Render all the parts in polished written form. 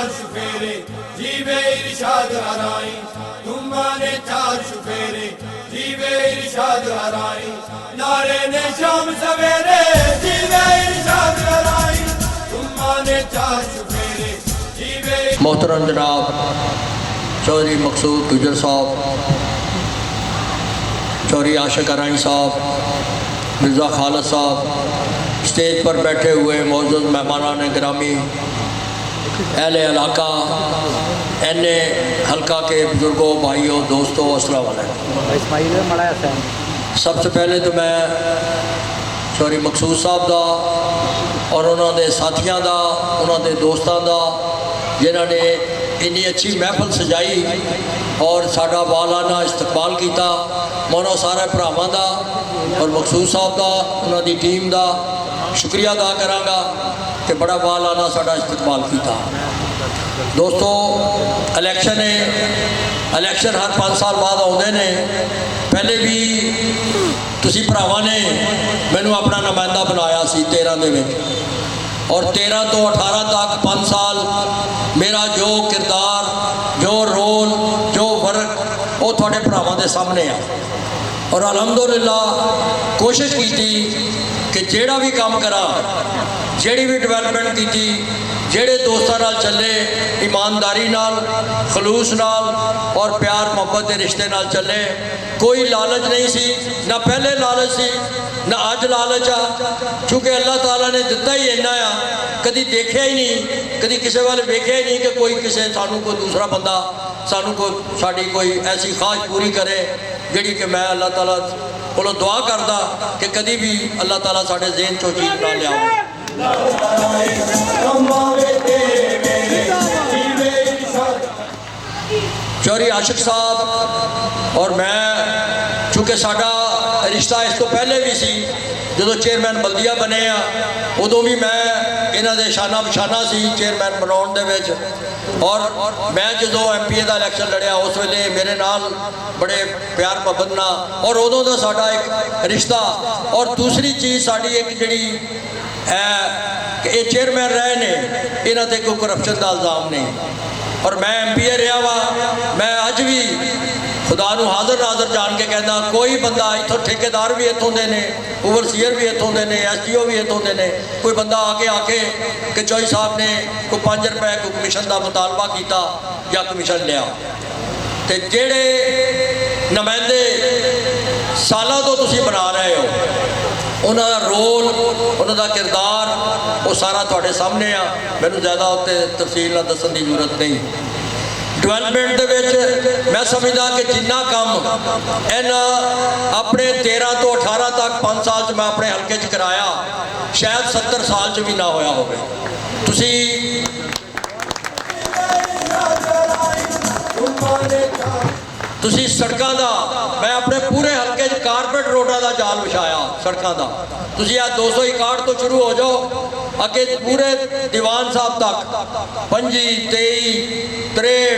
चार शुफेरे जीवे इरशाद हराई जुम्मा ने चार शुफेरे जीवे इरशाद हराई नारे ने शाम सवेरे जीवे इरशाद हराई जुम्मा ने चार शुफेरे जीवे। मोहतरम जनाब चौधरी मकसूद गुजर साहब, चौधरी आशिक अरानी साहब, मिर्ज़ा खालिद साहब, स्टेज पर बैठे हुए मौजूद मेहमानान गिरामी, अहले इलाका, एने हल्का के बुजुर्गों, भाइयों, दोस्तों, अस्सलाम वालेकुम। सबसे पहले तो मैं चौधरी मकसूद साहब दा और उन्होंने साथियों का, उन्होंने दोस्तों का जिन्होंने इन्नी अच्छी महफिल सजाई और साडा वालाना इस्तकबाल किया, मैं उन्होंने सारे भरावां दा और मकसूद साहब का, उन्होंने टीम का शुक्रिया अदा करांगा कि बड़ा वालाना साडा इस्तकबाल किया। दोस्तों, इलैक्शन है, इलैक्शन हर 5 साल बाद आउंदे ने। पहले भी तुसी भरावां ने मैनू अपना नुमाइंदा बनाया सी 13 दे विच, और 13 तो 18 तक 5 साल मेरा जो किरदार, जो रोल, जो वर्क वो थोड़े भरावां दे सामने आ। और अलहमदुलिल्लाह कोशिश की कि जेड़ा भी काम करा, जेड़ी भी डिवेलपमेंट की, जेड़े दोस्तों नाल चले, ईमानदारी नाल, खलूस नाल और प्यार मोहब्बत के रिश्ते नाल चले। कोई लालच नहीं सी, ना पहले लालच सी ना अज लालच आ, चूँकि अल्लाह ताला ने दिता ही इन्ना आ, कभी देखा ही नहीं, कभी किसी वाल वेख्या ही नहीं कि कोई किसी सानू कोई दूसरा बंदा सानू को साड़ी कोई ऐसी ख्वाहिश पूरी करे जिहड़ी कि मैं अल्लाह ताला कोलों दुआ करदा कि कभी भी अल्लाह ताला साडे ज़हन चों चीज़ ना लियावे। चौधरी आशिक साहब और मैं, चूँकि साडा रिश्ता इस तो पहले भी सी, जो चेयरमैन बल्दिया बने आ उदों भी मैं इन्हां दे शाना बशाना सी चेयरमैन बनाउण दे विच, और मैं जो MPA का इलैक्शन लड़िया उस वेले मेरे नाल बड़े प्यार मुहब्बत ना, और उदों का साडा एक रिश्ता। और दूसरी चीज़ साड़ी एक जिहड़ी ये चेयरमैन रहे ने, इन्हां ते कोई करप्शन का इल्ज़ाम नहीं, और मैं MPA रहा वा। मैं अज भी खुदा नू हाज़र नाज़र जान के कहना, कोई बंदा इतों ठेकेदार भी इतों दे ने, ओवरसीयर भी इतों दे ने, SDO भी इतों दे ने, कोई बंदा आके आके कि चौधरी साहब ने कोई 5 रुपए कोई कमीशन का मुतालबा किया या कमीशन लिया, तो जेड़े नुमाइंदे सालों तो तुसी बना रहे हो, उन्हों का रोल, उन्हों का किरदार वो सारा थोड़े सामने आ। मैनू ज़्यादा उत्ते तफसील दसन की जरूरत नहीं। डिवेलपमेंट दे विच मैं समझदा कि जिन्ना काम इन्हां अपने 13 तो 18 तक 5 साल च मैं अपने हल्के च कराया, शायद 70 साल च भी ना होया होवे। तुसी तुसी सड़कों का, मैं अपने पूरे हल्के च कारपेट रोडा का जाल विछाया सड़कों का। तुसी 261 तो शुरू हो जाओ अगे पूरे दीवान साहब तक 25, 23, 63,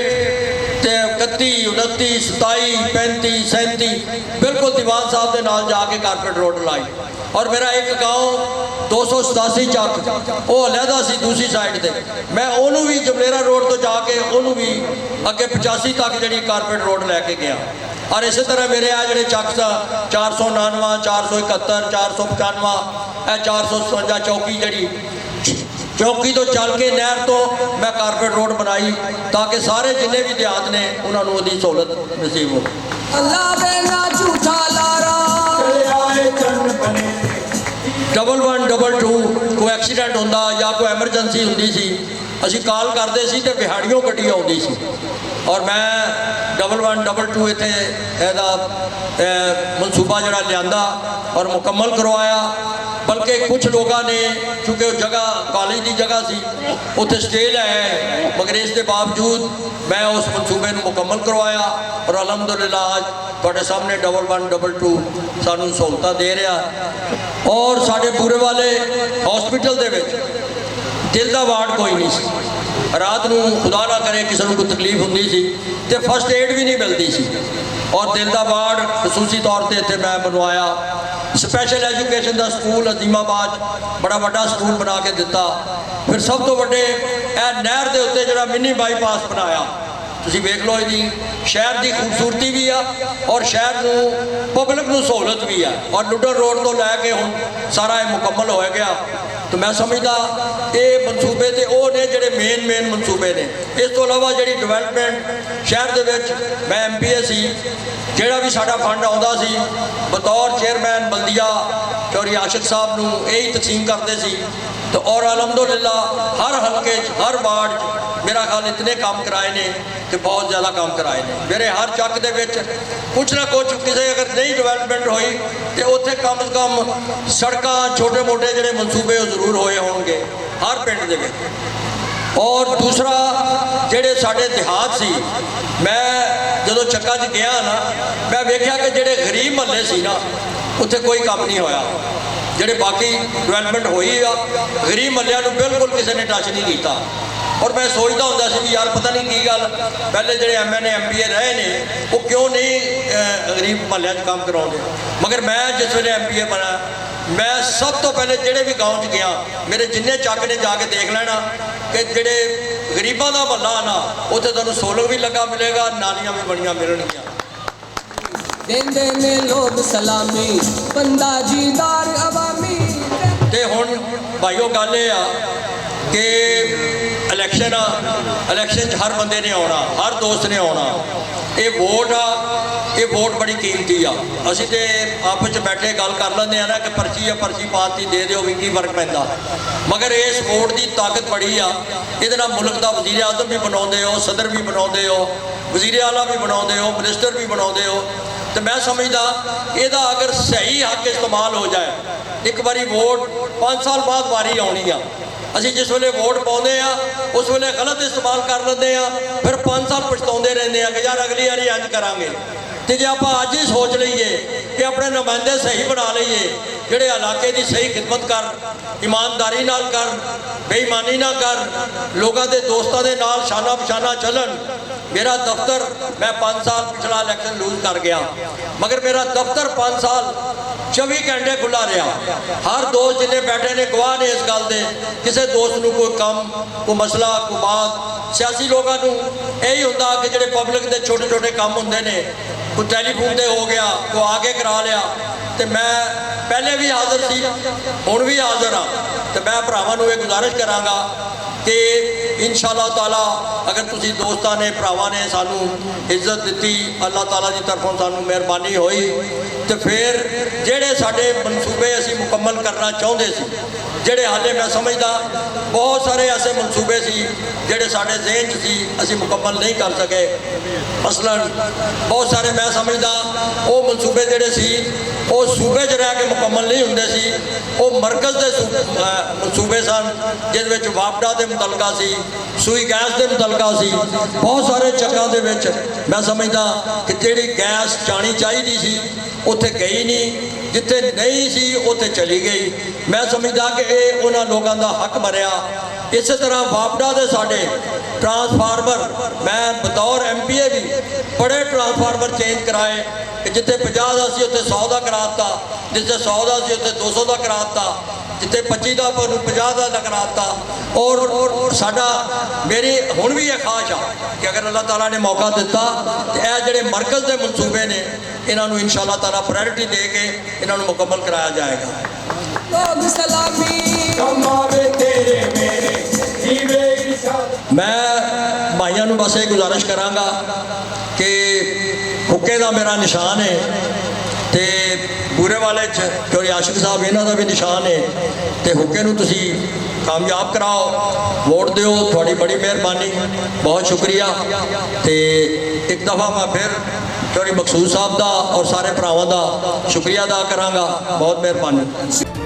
31, 29, 27, 35, 37 बिल्कुल दीवान साहब के नाल जाके कारपेट रोड लाई। और मेरा एक गाँव 287 चक वो अलहदा सी दूसरी साइड से, मैं उन्होंने भी जमलेरा रोड तो जाके उन्होंने भी अगे 85 तक जी कारपेट रोड लैके गया। और इस तरह मेरे आ जोड़े चक 499, 471, 495, 457 चौकी जी चौकी तो चल के नहर तो मैं कारपेट रोड बनाई ताकि सारे जिन्हें भी देहात ने उन्होंने उसकी सहूलत नसीब हो। डबल 1 डबल 2 कोई एक्सीडेंट होंदा या कोई एमरजेंसी होंदी सी, असी कॉल करते सी ते बिहाड़ियों गड्डी आउंदी सी, और मैं डबल 1 डबल 2 इत्थे एदा मनसूबा जड़ा लियांदा और मुकम्मल करवाया। बल्कि कुछ लोगों ने, चूँकि जगह कॉलेज की जगह सी उत्थे स्टे है, मगर इसके बावजूद मैं उस मनसूबे को मुकम्मल करवाया, और अलहमदुलिल्लाह आज तुहाडे सामने डबल 1 डबल 2 सानू सहूलतां दे रहा। और साढ़े पूरे वाले हॉस्पिटल दे विच दिल का वार्ड कोई नहीं सी, रात को खुदा ना करे किसी को कोई तकलीफ होंदी सी ते फर्स्ट एड भी नहीं मिलती सी, और दिल का वार्ड खसूसी तौर पर इत्थे मैं बनवाया। स्पैशल एजुकेशन का स्कूल अजीमाबाद बड़ा बड़ा स्कूल बना के दिता। फिर सब तो बड़े ਇਹ ਨਹਿਰ ਦੇ ਉੱਤੇ ਜਿਹੜਾ ਮਿੰਨੀ ਬਾਈਪਾਸ ਬਣਾਇਆ, ਤੁਸੀਂ ਵੇਖ ਲਓ ਇਹਦੀ ਸ਼ਹਿਰ ਦੀ ਖੂਬਸੂਰਤੀ ਵੀ ਆ ਔਰ ਸ਼ਹਿਰ ਨੂੰ ਪਬਲਿਕ ਨੂੰ ਸਹੂਲਤ ਵੀ ਆ। ਔਰ ਲੁੱਡਰ ਰੋਡ ਤੋਂ ਲੈ ਕੇ ਹੁਣ ਸਾਰਾ ਇਹ ਮੁਕੰਮਲ ਹੋ ਗਿਆ। तो मैं समझदा ये मनसूबे तो वो ने ਜਿਹੜੇ मेन मनसूबे ने। इस तो इलावा जी डिवेलपमेंट शहर दे विच मैं MPA सी, ਜਿਹੜਾ भी साडा फंड आउंदा सी बतौर चेयरमैन बल्दिया चौधरी आशिक साहब नूं यही तकसीम करते सी। तो और अलहमदुलिल्लाह हर हल्के हर वार्ड मेरा ख्याल इतने काम कराए ने कि बहुत ज़्यादा काम कराए ने। मेरे हर चक दे विच कुछ ना कुछ किसी अगर नहीं डिवेलपमेंट हुई तो उत्थे कम से कम सड़क छोटे मोटे जोड़े मनसूबे जरूर होए होंगे हर पिंड दे विच। और दूसरा जेड़े साडे देहात सी, मैं जदों चक्का च गया ना मैं वेख्या कि जेड़े गरीब महल्ले सी ना उत्थे कोई काम नहीं होया। जेड़े बाकी डिवेलपमेंट हुई आ गरीब महल्लियां नूं बिल्कुल किसी ने टच नहीं किया। और मैं सोचता होंदा सी भी यार पता नहीं की गल पहले जेड़े MNA MPA रहे ने वो क्यों नहीं गरीब महल्लियां च काम कराउंदे। मगर मैं जिस वेले MPA बना मैं सब तो पहले जेड़े भी गाँव च गया मेरे जिन्ने चक ने जाके देख लेना कि जेड़े गरीबां दा महल्ला ना उत्थे तुहानूं सोलर भी लगा मिलेगा, नालियां भी बड़ियां मिलणगियां। देंदे ने लोग सलामी बंदा जीदार अवामी। ते हुण भाईओ गल ये आ कि इलैक्शन हर बंदे ने आना, हर दोस्त ने आना। ये वोट आ, ये वोट बड़ी कीमती आ। असीं ते आपस च बैठे गल कर लैंदे आ ना कि पर्ची पर्ची पाती दे दिओ भी की फर्क पैंदा, मगर इस वोट की ताकत बड़ी आ। इहदे नाल मुल्क दा वज़ीर आज़म भी बनाउंदे हो, सदर भी बनाउंदे हो, वज़ीर आला भी बनाउंदे हो, मिनिस्टर भी बनाउंदे हो। तो मैं समझदा इहदा अगर सही हक इस्तेमाल हो जाए, एक बारी वोट 5 साल बाद वारी आउणी आ। असीं जिस वेले वोट पाउंदे आ उस वेले गलत इस्तेमाल कर लैंदे आ, फिर 5 साल पछताउंदे रहिंदे आ कि यार अगली वारी इंज करांगे। तो जे आपां अज ही सोच लईए कि अपने नुमाइंदे सही बना लईए जिहड़े इलाके की सही खिदमत कर, ईमानदारी नाल कर, बेईमानी ना कर, लोगों के दोस्तों के नाल शाना बशाना चलन। मेरा दफ्तर मैं 5 साल पिछला इलैक्शन लूज कर गया, मगर मेरा दफ्तर 5 साल 24 घंटे खुला रहा। हर दोस्त जिन्हें बैठे ने गवाह ने इस गल के किसी दोस्त को कोई काम कोई मसला कोई बात सियासी लोगों को यही होंदा कि जिहड़े पब्लिक के छोटे छोटे काम होंदे ने कोई टैलीफोन से हो गया कोई आके करा लिया। तो मैं पहले भी हाज़र सी हुण भी हाज़र हाँ। तो मैं भरावां नूं ये गुजारिश करांगा कि इंशाअल्लाह ताला अगर तुसी दोस्तां ने भरावां ने सानू इज्जत दी, अल्लाह ताला की तरफों सानू मेहरबानी हुई तो फिर जेड़े साडे मनसूबे असी मुकम्मल करना चाहते सी, जेड़े हाले मैं समझदा बहुत सारे ऐसे मनसूबे सी जेड़े साडे ज़हन च सी असी मुकम्मल नहीं कर सके। मसलन बहुत सारे मैं समझदा वो मनसूबे जेड़े सी वो सूबे च रह के मुकम्मल नहीं होंदे सी, वो मरकज़ के मनसूबे सन जिस विच वापडा के मुतलका सी, सूई गैस के मुतलका सी। बहुत सारे चक्कां दे विच मैं समझदा कि जिहड़ी गैस जानी चाहिए सी उत्थे गई नहीं, जिथे नहीं सी उत्थे चली गई। मैं समझदा कि ये उन्हां लोगों का हक मरिया। इस तरह वापडा के साडे ट्रांसफार्मर मैं बतौर MPA भी बड़े ट्रांसफार्मर चेंज कराए कि जिथे 50 का सी उत्थे 100 का कराता, जिथे 100 का सी उत्थे 200 का कराता, जिथे 25 का 50 का कराता। और साडा मेरी हुण भी यह ख्वाहिश आ कि अगर अल्लाह ताला ने मौका दिता तो यह जिहड़े मरकज़ के मनसूबे ने इन्हों इंशाअल्लाह ताला प्रायोरिटी दे के इन्हों मुकम्मल कराया जाएगा। लोग सलामी तेरे मेरे जीवे इरशाद। मैं भाइयों नूं बस ये गुजारिश करांगा कि हुक्के का मेरा निशान है तो बूरे वाले चौधरी आशिक साहब इन्हों का भी निशान है। तो हुक्के नूं तुसी कामयाब कराओ, वोट दिओ, थोड़ी बड़ी मेहरबानी, बहुत शुक्रिया। तो एक दफ़ा मैं फिर चौधरी मकसूद साहब का और सारे भरावां का शुक्रिया अदा करांगा। बहुत मेहरबानी।